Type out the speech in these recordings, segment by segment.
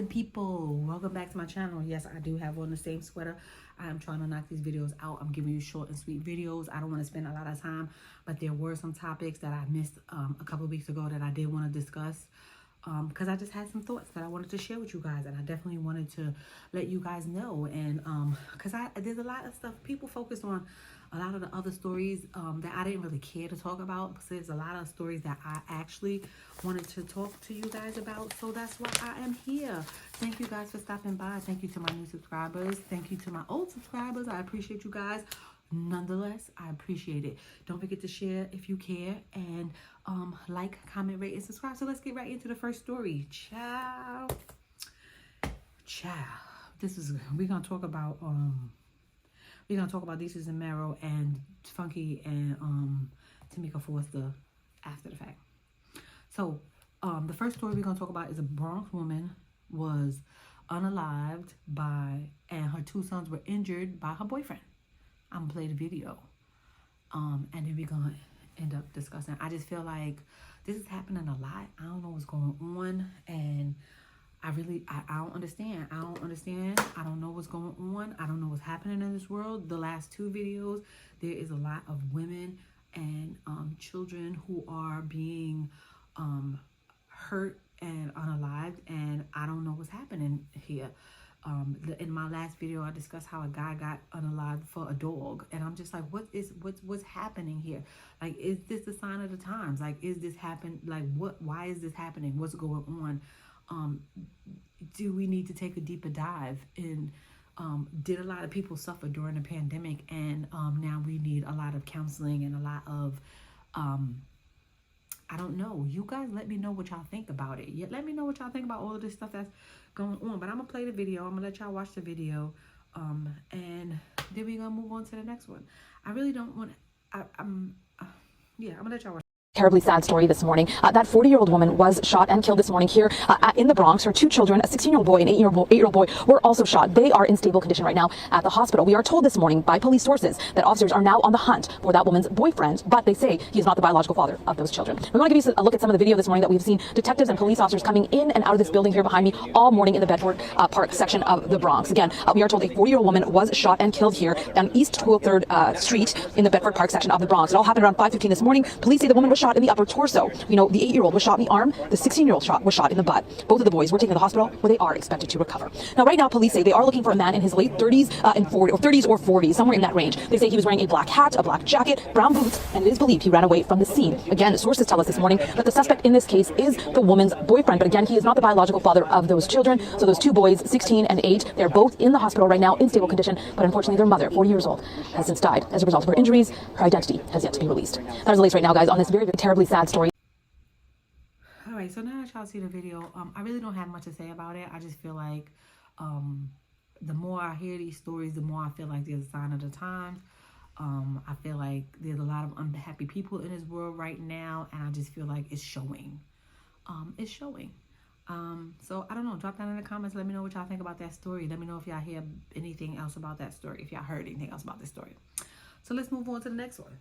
good people? Welcome back to my channel. Yes, I do have on the same sweater. I am trying to knock these videos out. I'm giving you short and sweet videos. I don't want to spend a lot of time, but there were some topics that I missed a couple of weeks ago that I did want to discuss because I just had some thoughts that I wanted to share with you guys, and I definitely wanted to let you guys know. And because there's a lot of stuff people focus on, a lot of the other stories that I didn't really care to talk about, because there's a lot of stories that I actually wanted to talk to you guys about. So that's why I am here. Thank you guys for stopping by. Thank you to my new subscribers. Thank you to my old subscribers. I appreciate you guys. Nonetheless, I appreciate it. Don't forget to share if you care, and like, comment, rate, and subscribe. So let's get right into the first story. Ciao. We're gonna talk about Desus and Mero and Funky and Tamika Forster after the fact. So the first story we're gonna talk about is a Bronx woman was unalived and her two sons were injured by her boyfriend. I'm gonna play the video, and then we're gonna end up discussing. I just feel like this is happening a lot. I don't know what's going on, and I don't understand. I don't know what's going on. I don't know what's happening in this world. The last two videos, there is a lot of women and children who are being hurt and unalived, and I don't know what's happening here. In my last video, I discussed how a guy got unalived for a dog, and I'm just like, what's happening here? Like, is this a sign of the times? Like, is this happen? Like, why is this happening? What's going on? Do we need to take a deeper dive in? Did a lot of people suffer during the pandemic, and now we need a lot of counseling and a lot of I don't know. You guys let me know what y'all think about it. Let me know what y'all think about all of this stuff that's going on. But I'm going to play the video. I'm going to let y'all watch the video. And then we're going to move on to the next one. I really don't want... I'm going to let y'all watch. Terribly sad story this morning. That 40-year-old woman was shot and killed this morning here in the Bronx. Her two children, a 16-year-old boy and an 8-year-old boy, were also shot. They are in stable condition right now at the hospital. We are told this morning by police sources that officers are now on the hunt for that woman's boyfriend, but they say he is not the biological father of those children. We want to give you a look at some of the video this morning that we've seen detectives and police officers coming in and out of this building here behind me all morning in the Bedford Park section of the Bronx. Again, we are told a 40-year-old woman was shot and killed here on East 23rd Street in the Bedford Park section of the Bronx. It all happened around 5:15 this morning. Police say the woman was shot in the upper torso. We know the 8-year-old was shot in the arm. The 16-year-old was shot in the butt. Both of the boys were taken to the hospital where they are expected to recover. Now, right now, police say they are looking for a man in his late 30s and 30s or 40s, somewhere in that range. They say he was wearing a black hat, a black jacket, brown boots, and it is believed he ran away from the scene. Again, sources tell us this morning that the suspect in this case is the woman's boyfriend, but again, he is not the biological father of those children. So those two boys, 16 and 8, they're both in the hospital right now in stable condition, but unfortunately their mother, 40 years old, has since died as a result of her injuries. Her identity has yet to be released. That is the latest right now, guys, on this very, very terribly sad story. All right, so now that y'all see the video, I really don't have much to say about it. I just feel like the more I hear these stories, the more I feel like there's a sign of the times. I feel like there's a lot of unhappy people in this world right now, and I just feel like it's showing. It's showing. So I don't know. Drop down in the comments. Let me know what y'all think about that story. Let me know if y'all hear anything else about that story, if y'all heard anything else about this story. So let's move on to the next one.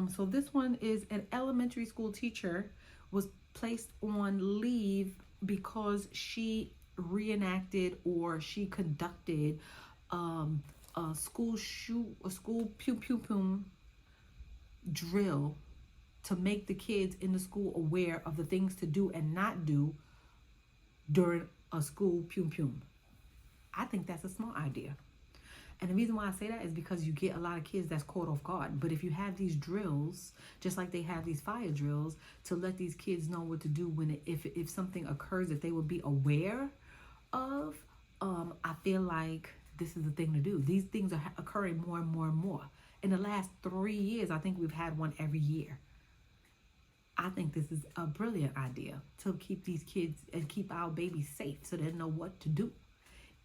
So this one is an elementary school teacher was placed on leave because she reenacted or she conducted a school pew pew pew drill to make the kids in the school aware of the things to do and not do during a school pew pew. I think that's a smart idea. And the reason why I say that is because you get a lot of kids that's caught off guard. But if you have these drills, just like they have these fire drills, to let these kids know what to do if something occurs that they would be aware of, I feel like this is the thing to do. These things are occurring more and more and more. In the last 3 years, I think we've had one every year. I think this is a brilliant idea to keep these kids and keep our babies safe so they know what to do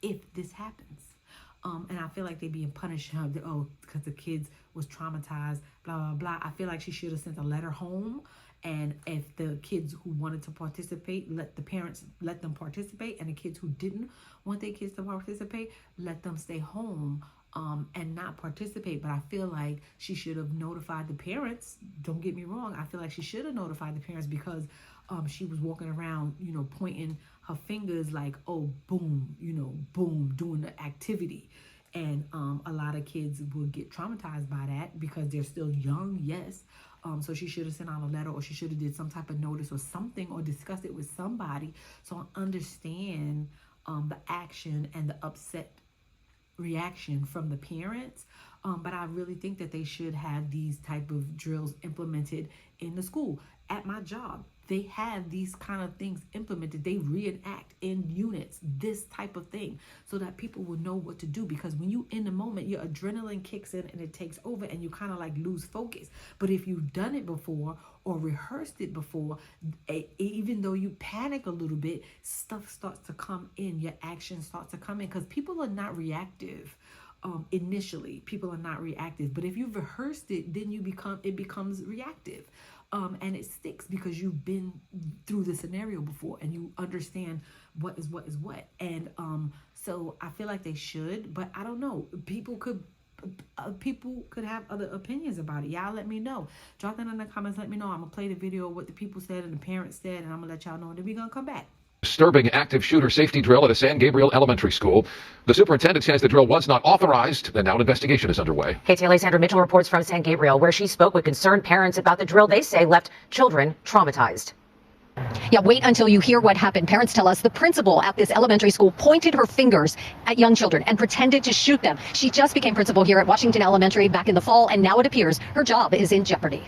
if this happens. And I feel like they're being punished because the kids was traumatized, blah, blah, blah. I feel like she should have sent a letter home. And if the kids who wanted to participate, let the parents let them participate. And the kids who didn't want their kids to participate, let them stay home and not participate. But I feel like she should have notified the parents. Don't get me wrong. I feel like she should have notified the parents because she was walking around, pointing her fingers like, oh, boom, boom, doing the activity. And a lot of kids will get traumatized by that because they're still young, yes. So she should have sent out a letter, or she should have did some type of notice or something, or discussed it with somebody so I understand the action and the upset reaction from the parents. But I really think that they should have these type of drills implemented in the school. At my job, they have these kind of things implemented. They reenact in units this type of thing so that people will know what to do, because when you in the moment, your adrenaline kicks in and it takes over and you kind of like lose focus. But if you've done it before or rehearsed it before, even though you panic a little bit, stuff starts to come in, your action starts to come in, because people are not reactive. Initially, people are not reactive, but if you've rehearsed it, then it becomes reactive. And it sticks because you've been through the scenario before and you understand what is what. And so I feel like they should, but I don't know. People could have other opinions about it. Y'all let me know. Drop that in the comments. Let me know. I'm gonna play the video of what the people said and the parents said, and I'm gonna let y'all know, and then we're gonna come back. Disturbing active shooter safety drill at a San Gabriel elementary school. The superintendent says the drill was not authorized, and now an investigation is underway. KTLA's Sandra Mitchell reports from San Gabriel, where she spoke with concerned parents about the drill they say left children traumatized. Yeah, wait until you hear what happened. Parents tell us the principal at this elementary school pointed her fingers at young children and pretended to shoot them. She just became principal here at Washington Elementary back in the fall, and now it appears her job is in jeopardy.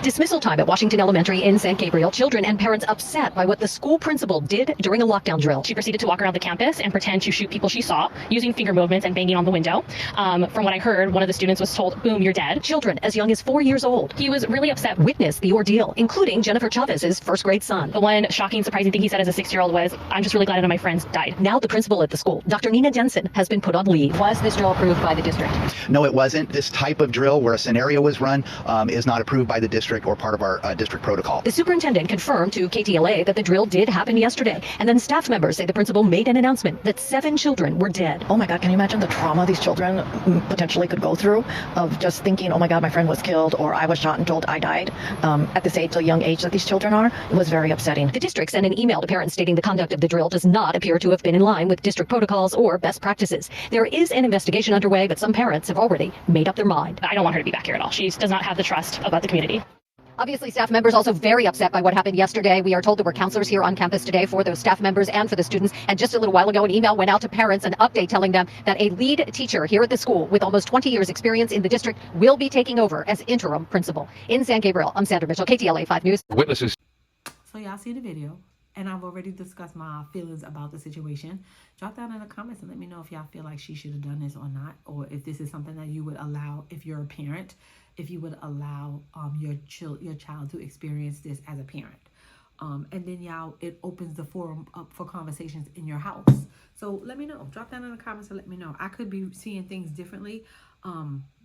Dismissal time at Washington Elementary in San Gabriel. Children and parents upset by what the school principal did during a lockdown drill. She proceeded to walk around the campus and pretend to shoot people she saw using finger movements and banging on the window. From what I heard, one of the students was told, boom, you're dead. Children as young as 4 years old. He was really upset. Witnessed the ordeal, including Jennifer Chavez's first grade son. The one shocking, surprising thing he said as a 6-year-old was, I'm just really glad none of my friends died. Now the principal at the school, Dr. Nina Jensen, has been put on leave. Was this drill approved by the district? No, it wasn't. This type of drill where a scenario was run is not approved by the district or part of our district protocol. The superintendent confirmed to KTLA that the drill did happen yesterday, and then staff members say the principal made an announcement that 7 children were dead. Oh my God, can you imagine the trauma these children potentially could go through of just thinking, oh my God, my friend was killed, or I was shot and told I died at this age, the young age that these children are? It was very upsetting. The district sent an email to parents stating the conduct of the drill does not appear to have been in line with district protocols or best practices. There is an investigation underway, but some parents have already made up their mind. I don't want her to be back here at all. She does not have the trust about the community. Obviously, staff members also very upset by what happened yesterday. We are told there were counselors here on campus today for those staff members and for the students. And just a little while ago, an email went out to parents, an update telling them that a lead teacher here at the school with almost 20 years experience in the district will be taking over as interim principal. In San Gabriel, I'm Sandra Mitchell, KTLA 5 News. Witnesses. So y'all see the video, and I've already discussed my feelings about the situation. Drop down in the comments and let me know if y'all feel like she should have done this or not, or if this is something that you would allow if you're a parent, if you would allow your child to experience this as a parent. And then y'all, it opens the forum up for conversations in your house. So let me know. Drop down in the comments and let me know. I could be seeing things differently,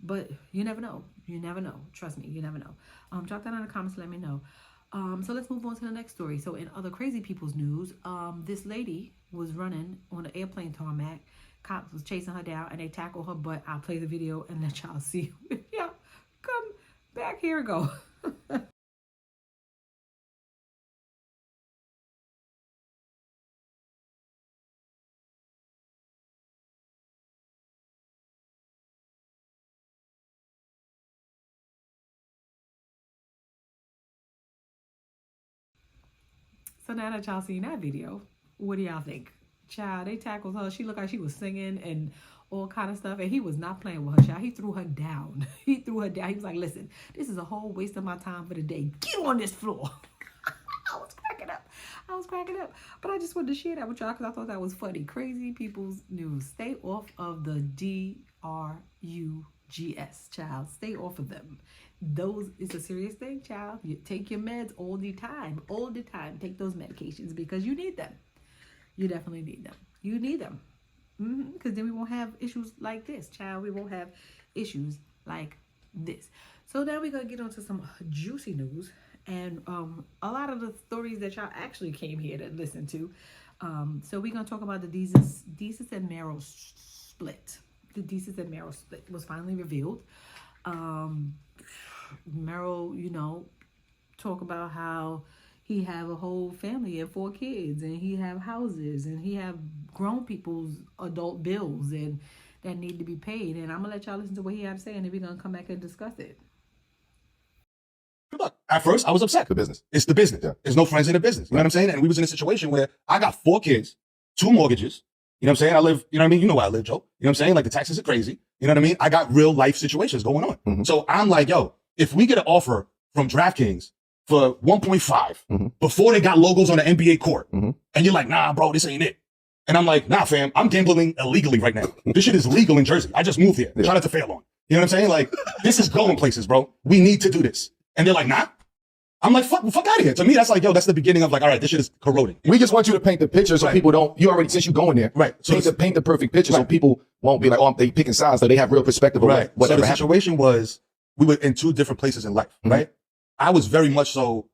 but you never know. You never know. Trust me, you never know. Drop down in the comments and let me know. So let's move on to the next story. So in other crazy people's news, this lady was running on an airplane tarmac. Cops was chasing her down and they tackled her butt. I'll play the video and let y'all see. Yeah, come back here, go. So now that y'all seen that video, what do y'all think? Child, they tackled her. She looked like she was singing and all kind of stuff. And he was not playing with her, child. He threw her down. He threw her down. He was like, listen, this is a whole waste of my time for the day. Get on this floor. I was cracking up. I was cracking up. But I just wanted to share that with y'all because I thought that was funny. Crazy people's news. Stay off of the DRUGS, child. Stay off of them. Those is a serious thing, child. You take your meds all the time. All the time. Take those medications because you need them. You definitely need them. You need them. Because then we won't have issues like this, child. We won't have issues like this. So now we're going to get on to some juicy news. And a lot of the stories that y'all actually came here to listen to. So we're going to talk about the Desus and Mero split. the Desus and Mero split was finally revealed. Mero, talk about how he have a whole family and 4 kids, and he have houses, and he have grown people's adult bills and that need to be paid. And I'm gonna let y'all listen to what he had to say, and then we're gonna come back and discuss it. Look, at first I was upset. The business. It's the business. Yeah. There's no friends in the business. You know what I'm saying? And we was in a situation where I got 4 kids, 2 mortgages. You know what I'm saying? I live, you know what I mean? You know where I live, Joe. You know what I'm saying? Like the taxes are crazy. You know what I mean? I got real life situations going on. Mm-hmm. So I'm like, yo, if we get an offer from DraftKings for 1.5 before they got logos on the NBA court, and you're like, nah, bro, this ain't it. And I'm like, nah, fam, I'm gambling illegally right now. This shit is legal in Jersey. I just moved here. Yeah. Shout out to Fairlawn. You know what I'm saying? Like, this is going places, bro. We need to do this. And they're like, nah. I'm like, fuck out of here. To me, that's like, yo, that's the beginning of like, all right, this shit is corroding. We just want you to paint the picture so people don't, you already, since you going there, right? So paint the perfect picture so people won't be like, oh, they picking sides, so they have real perspective of whatever so the situation was, we were in 2 different places in life, right? I was very much so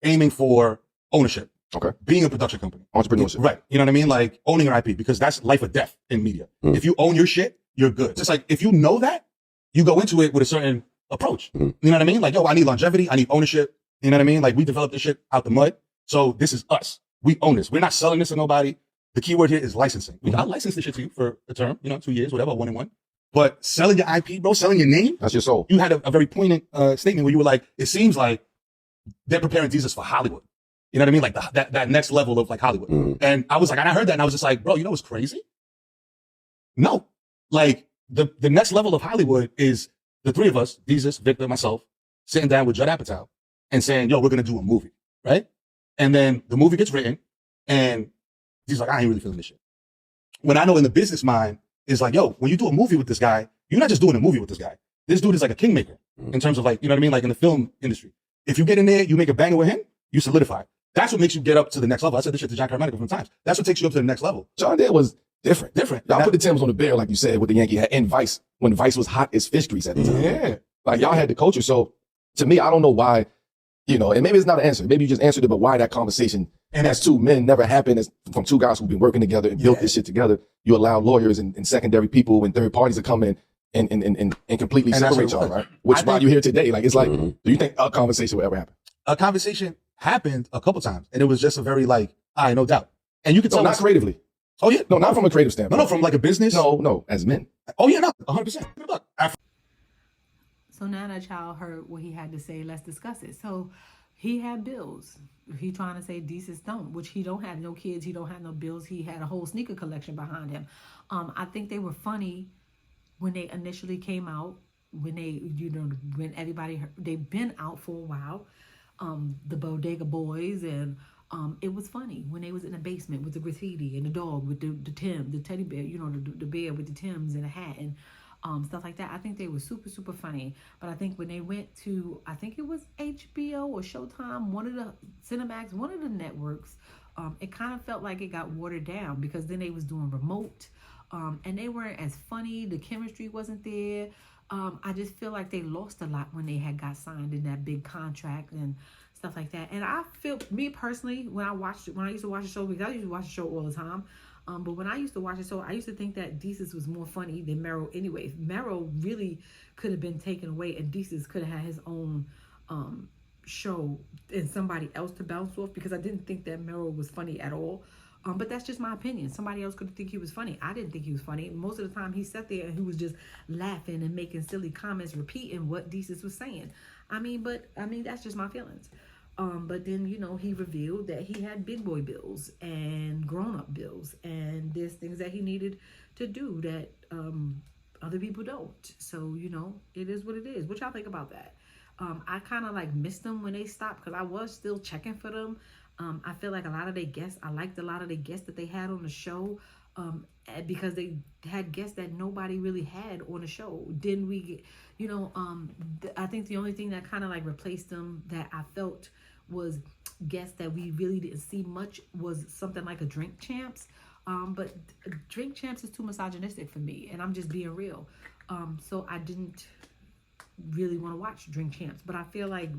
aiming for ownership. Okay. Being a production company. Entrepreneurship. Right. You know what I mean? Like owning your IP, because that's life or death in media. If you own your shit, you're good. Just like, if you know that, you go into it with a certain approach. You know what I mean? Like, yo, I need longevity. I need ownership. You know what I mean? Like, we developed this shit out the mud. So this is us. We own this. We're not selling this to nobody. The key word here is licensing. I license this shit to you for a term, 2 years, whatever, 1 and 1. But selling your IP, bro, selling your name. That's your soul. You had a very poignant statement where you were like, it seems like they're preparing Jesus for Hollywood. You know what I mean? Like that next level of like Hollywood. And I was like, and I heard that and I was just like, bro, you know what's crazy? No. Like the next level of Hollywood is the 3 of us, Jesus, Victor, myself, sitting down with Judd Apatow and saying, yo, we're going to do a movie. Right? And then the movie gets written and he's like, I ain't really feeling this shit. When I know in the business mind is like, yo, when you do a movie with this guy, you're not just doing a movie with this guy. This dude is like a kingmaker in terms of like, you know what I mean? Like in the film industry. If you get in there, you make a banger with him, you solidify. That's what makes you get up to the next level. I said this shit to John Carmack different times. That's what takes you up to the next level. John Deere was different. Y'all put the Timbs on the bear, like you said, with the Yankee hat and Vice, when Vice was hot as fish grease at the time. Yeah. Like y'all had the culture. So to me, I don't know why, and maybe it's not an answer. Maybe you just answered it, but why that conversation as 2 men never happened as from 2 guys who've been working together and built this shit together. You allow lawyers and secondary people and third parties to come in and completely separate y'all, right? Which why you're here today. Like, it's like, do you think a conversation will ever happen? A conversation happened a couple times and it was just a very like, no doubt. And you could tell not creatively. Oh yeah. No, not from a creative standpoint. No, from like a business. No, as men. Oh yeah, no, 100%. So now that y'all heard what he had to say, let's discuss it. So he had bills. He trying to say Desus don't, which he don't have no kids. He don't have no bills. He had a whole sneaker collection behind him. I think they were funny when they initially came out, when they, when everybody heard, they've been out for a while. The Bodega Boys, and it was funny when they was in the basement with the graffiti and the dog with the teddy bear, the bear with the Timbs and a hat and stuff like that. I think they were super, super funny. But I think when they went to, I think it was HBO or Showtime, one of the Cinemax, one of the networks, it kind of felt like it got watered down because then they was doing remote, and they weren't as funny. The chemistry wasn't there. I just feel like they lost a lot when they had got signed in that big contract and stuff like that. And I feel, me personally, when I used to watch the show, because I used to watch the show all the time, but when I used to watch the show, I used to think that Desus was more funny than Mero anyway. Mero really could have been taken away and Desus could have had his own show and somebody else to bounce off, because I didn't think that Mero was funny at all. But that's just my opinion. Somebody else could think he was funny. I didn't think he was funny. Most of the time he sat there and he was just laughing and making silly comments, repeating what Desus was saying. But that's just my feelings. But then, he revealed that he had big boy bills and grown-up bills, and there's things that he needed to do that other people don't. So, it is what it is. What y'all think about that? I kind of like missed them when they stopped because I was still checking for them. I feel like a lot of their guests, I liked a lot of the guests that they had on the show, because they had guests that nobody really had on the show. Didn't we get, I think the only thing that kind of like replaced them that I felt was guests that we really didn't see much was something like a Drink Champs. But Drink Champs is too misogynistic for me, and I'm just being real. So I didn't really want to watch Drink Champs, but I feel like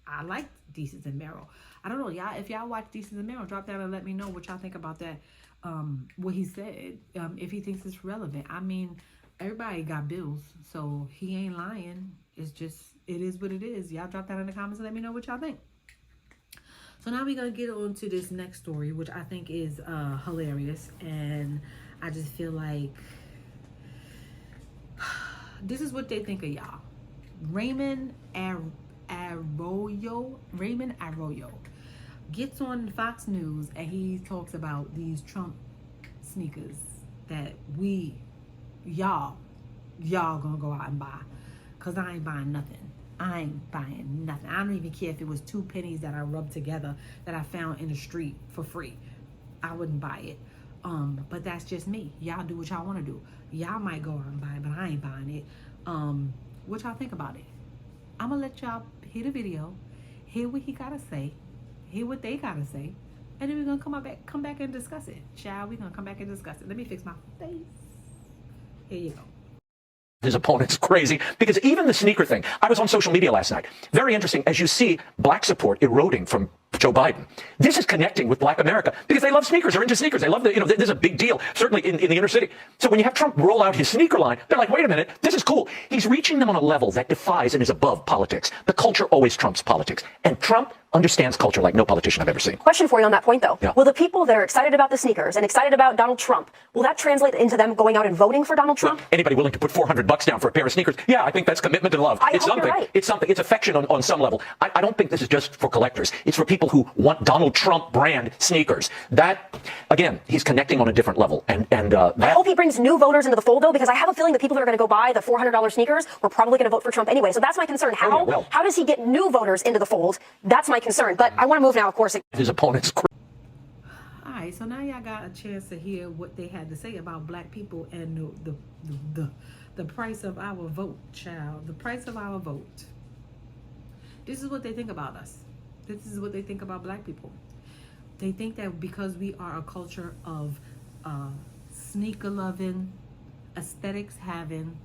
I like Desus and Mero. I don't know, y'all. If y'all watch Desus and Mero, drop down and let me know what y'all think about that. What he said. If he thinks it's relevant. I mean, everybody got bills, so he ain't lying. It's just, it is what it is. Y'all drop that in the comments and let me know what y'all think. So now we're gonna get on to this next story, which I think is hilarious, and I just feel like this is what they think of y'all. Raymond Arroyo gets on Fox News and he talks about these Trump sneakers that y'all gonna go out and buy, cause I ain't buying nothing. I ain't buying nothing. I don't even care if it was 2 pennies that I rubbed together that I found in the street for free. I wouldn't buy it. But that's just me. Y'all do what y'all want to do. Y'all might go out and buy it, but I ain't buying it. What y'all think about it? I'm gonna let y'all hear the video, hear what he gotta say, hear what they gotta say, and then we're gonna come back and discuss it. Child, we're gonna come back and discuss it. Let me fix my face. Here you go. His opponent's crazy, because even the sneaker thing, I was on social media last night. Very interesting, as you see black support eroding from Joe Biden. This is connecting with black America because they love sneakers. They're into sneakers. They love this is a big deal, certainly in the inner city. So when you have Trump roll out his sneaker line, they're like, wait a minute, this is cool. He's reaching them on a level that defies and is above politics. The culture always trumps politics. And Trump understands culture like no politician I've ever seen. Question for you on that point, though. Yeah. Will the people that are excited about the sneakers and excited about Donald Trump, will that translate into them going out and voting for Donald Trump? Anybody willing to put $400 down for a pair of sneakers? Yeah, I think that's commitment and love. It's something. Right. It's something. It's affection on some level. I don't think this is just for collectors. It's for people who want Donald Trump brand sneakers. That, again, he's connecting on a different level. And I hope he brings new voters into the fold, though, because I have a feeling the people that are going to go buy the $400 sneakers were probably going to vote for Trump anyway. So that's my concern. How does he get new voters into the fold? That's my concern. But I want to move now, of course. His opponents. All right, so now y'all got a chance to hear what they had to say about black people and the price of our vote, child. The price of our vote. This is what they think about us. This is what they think about black people. They think that because we are a culture of sneaker loving, aesthetics having,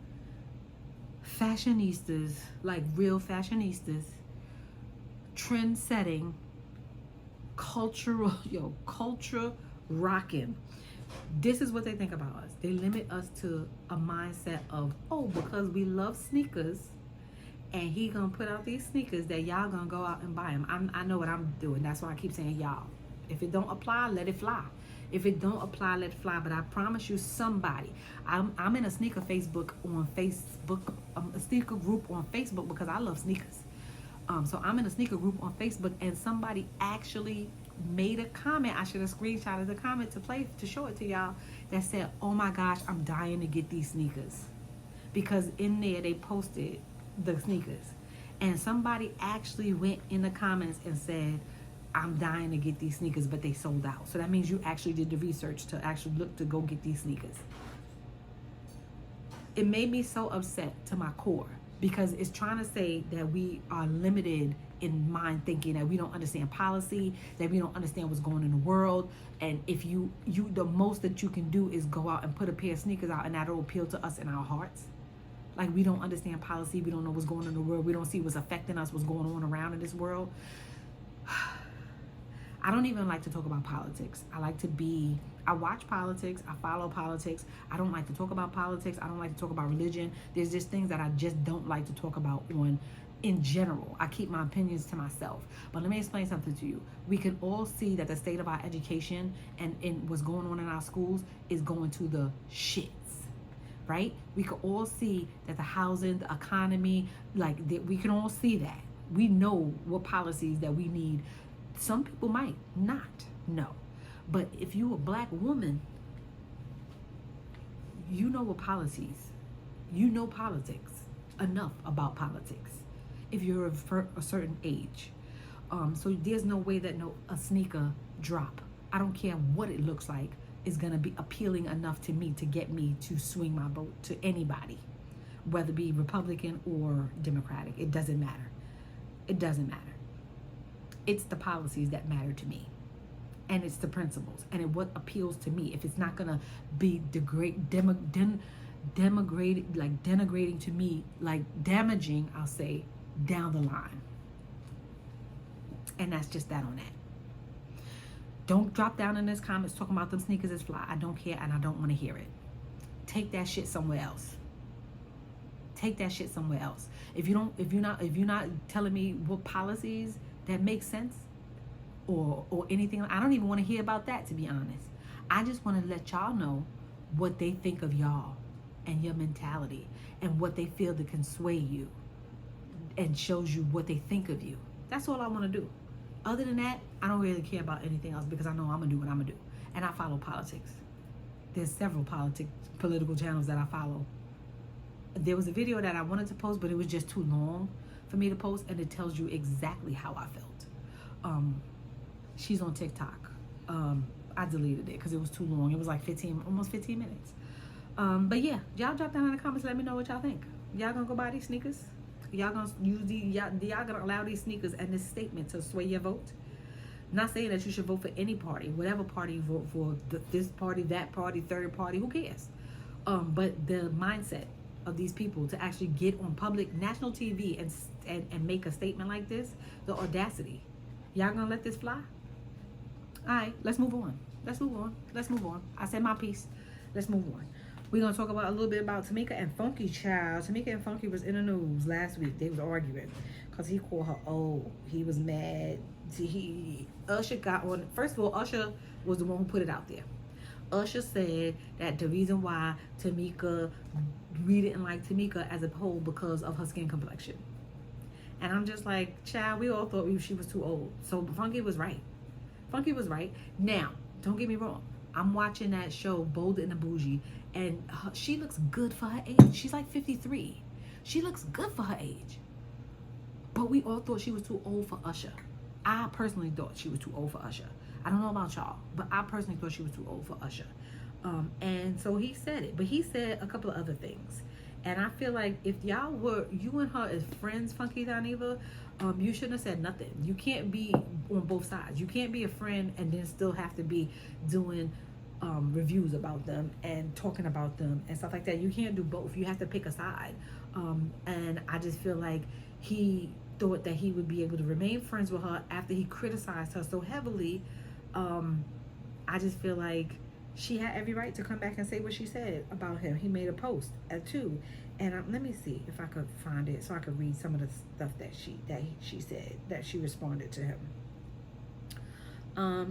fashionistas, like real fashionistas, trend setting, culture rocking. This is what they think about us. They limit us to a mindset of, oh, because we love sneakers and he gonna put out these sneakers that y'all gonna go out and buy them. I know what I'm doing. That's why I keep saying y'all. If it don't apply, let it fly. If it don't apply, let it fly. But I promise you, somebody. I'm in a sneaker Facebook on Facebook, a sneaker group on Facebook because I love sneakers. So I'm in a sneaker group on Facebook, and somebody actually made a comment. I should have screenshotted the comment to show it to y'all, that said, oh my gosh, I'm dying to get these sneakers. Because in there they posted the sneakers, and somebody actually went in the comments and said, I'm dying to get these sneakers, but they sold out. So that means you actually did the research to actually look to go get these sneakers. It made me so upset to my core, because it's trying to say that we are limited in mind thinking, that we don't understand policy, that we don't understand what's going on in the world. And if you the most that you can do is go out and put a pair of sneakers out, and that'll appeal to us in our hearts. Like, we don't understand policy, we don't know what's going on in the world, we don't see what's affecting us, what's going on around in this world. I don't even like to talk about politics. I watch politics, I follow politics. I don't like to talk about politics. I don't like to talk about religion. There's just things that I just don't like to talk about in general. I keep my opinions to myself. But let me explain something to you. We can all see that the state of our education and what's going on in our schools is going to the shits, right? We can all see that the housing, the economy, we can all see that. We know what policies that we need. Some people might not know. But if you're a black woman, you know what policies. You know politics. Enough about politics. If you're of a certain age. So there's no way that a sneaker drop, I don't care what it looks like, is going to be appealing enough to me to get me to swing my vote to anybody. Whether it be Republican or Democratic. It doesn't matter. It doesn't matter. It's the policies that matter to me, and it's the principles, and what appeals to me. If it's not gonna be denigrating to me, like damaging, I'll say, down the line. And that's just that on that. Don't drop down in this comments talking about them sneakers is fly. I don't care, and I don't want to hear it. Take that shit somewhere else. Take that shit somewhere else. If you're not telling me what policies that make sense or anything, I don't even want to hear about that, to be honest. I just want to let y'all know what they think of y'all and your mentality and what they feel that can sway you and shows you what they think of you. That's all I want to do. Other than that, I don't really care about anything else because I know I'm going to do what I'm going to do. And I follow politics. There's several political channels that I follow. There was a video that I wanted to post, but it was just too long for me to post, and it tells you exactly how I felt. She's on TikTok. I deleted it because it was too long. It was like almost 15 minutes. But yeah, y'all drop down in the comments. Let me know what y'all think. Y'all gonna go buy these sneakers? Y'all gonna y'all gonna allow these sneakers and this statement to sway your vote? Not saying that you should vote for any party, whatever party you vote for, this party, that party, third party, who cares? But the mindset of these people to actually get on public national TV and make a statement like this, the audacity. Y'all gonna let this fly? All right, let's move on. Let's move on. Let's move on. I said my piece. Let's move on. We're going to talk about a little bit about Tamika and Funky Child. Tamika and Funky was in the news last week. They was arguing because he called her old. He was mad. Usher got on. First of all, Usher was the one who put it out there. Usher said that the reason why we didn't like Tamika as a whole because of her skin complexion. And I'm just like, child, we all thought she was too old. So Funky was right. Funky was right. Now, don't get me wrong. I'm watching that show, Bold and the Bougie, and she looks good for her age. She's like 53. She looks good for her age. But we all thought she was too old for Usher. I personally thought she was too old for Usher. I don't know about y'all, but I personally thought she was too old for Usher. And so he said it. But he said a couple of other things. And I feel like if you and her as friends, Funky Dineva, you shouldn't have said nothing. You can't be on both sides. You can't be a friend and then still have to be doing reviews about them and talking about them and stuff like that. You can't do both. You have to pick a side. And I just feel like he thought that he would be able to remain friends with her after he criticized her so heavily. I just feel like she had every right to come back and say what she said about him. He made a post too, and let me see if I could find it so I could read some of the stuff that she said, that she responded to him.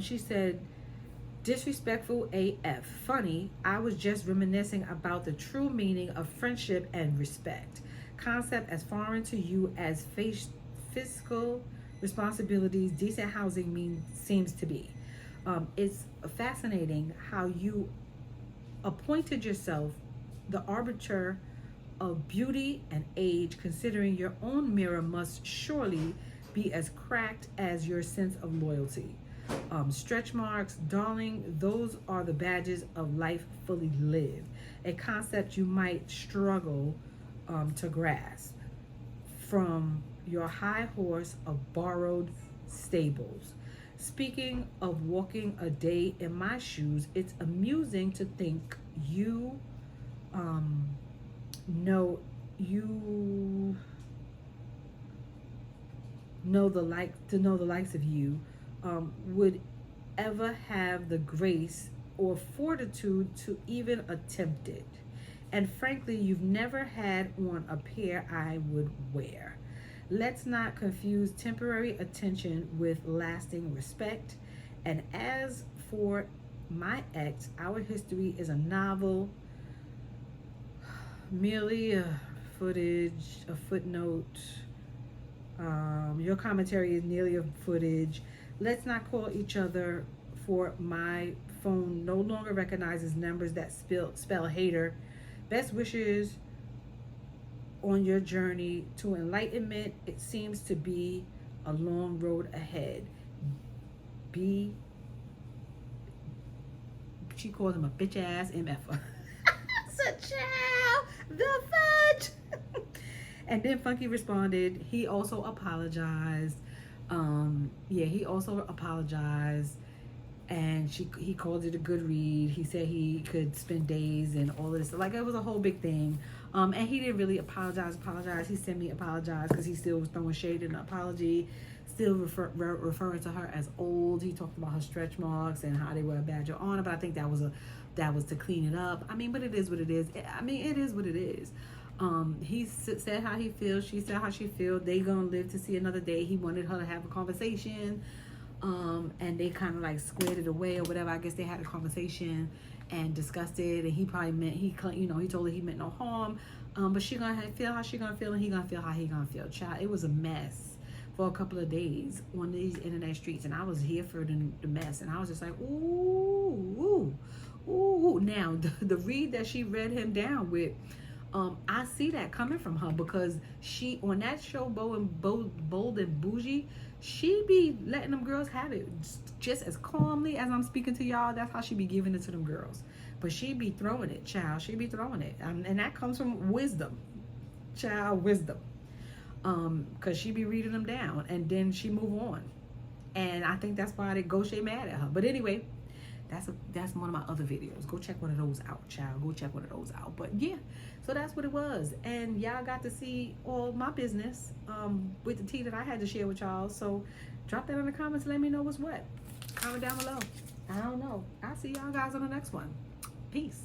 She said, "Disrespectful AF. Funny, I was just reminiscing about the true meaning of friendship and respect. Concept as foreign to you as fiscal responsibilities, decent housing seems to be. It's fascinating how you appointed yourself the arbiter of beauty and age, considering your own mirror must surely be as cracked as your sense of loyalty. Stretch marks, darling, those are the badges of life fully lived, a concept you might struggle to grasp from your high horse of borrowed stables. Speaking of walking a day in my shoes, it's amusing to think you know the likes of you would ever have the grace or fortitude to even attempt it. And frankly, you've never had on a pair I would wear. Let's not confuse temporary attention with lasting respect. And as for my ex, our history is a novel, merely a footnote. Your commentary is nearly a footage. Let's not call each other, for my phone no longer recognizes numbers that spell hater. Best wishes on your journey to enlightenment. It seems to be a long road ahead. She called him a bitch ass MF. Such the fudge. And then Funky responded. He also apologized. He also apologized. and he called it a good read. He said he could spend days and all this. Like, it was a whole big thing. And he didn't really apologize. He sent me apologize because he still was throwing shade in the apology, still referring to her as old. He talked about her stretch marks and how they were a badge of honor, but I think that was to clean it up. I mean, but it is what it is. I mean, it is what it is. He said how he feels. She said how she feels. They gonna live to see another day. He wanted her to have a conversation. And they kind of like squared it away or whatever. I guess they had a conversation and discussed it, and he probably meant, he told her he meant no harm, but she gonna feel how she gonna feel, and he gonna feel how he gonna feel. Child, it was a mess for a couple of days on these internet streets, and I was here for the mess, and I was just like, ooh. Now the read that she read him down with, I see that coming from her, because she, on that show, Bold and Bougie, she be letting them girls have it just as calmly as I'm speaking to y'all. That's how she be giving it to them girls. But she be throwing it, child. She be throwing it. And that comes from wisdom. Child, wisdom. Because she be reading them down, and then she move on. And I think that's why they Gaucher mad at her. But anyway, that's one of my other videos. Go check one of those out, child. Go check one of those out. But yeah, so that's what it was. And y'all got to see all my business with the tea that I had to share with y'all. So drop that in the comments. Let me know what's what. Comment down below. I don't know. I'll see y'all guys on the next one. Peace.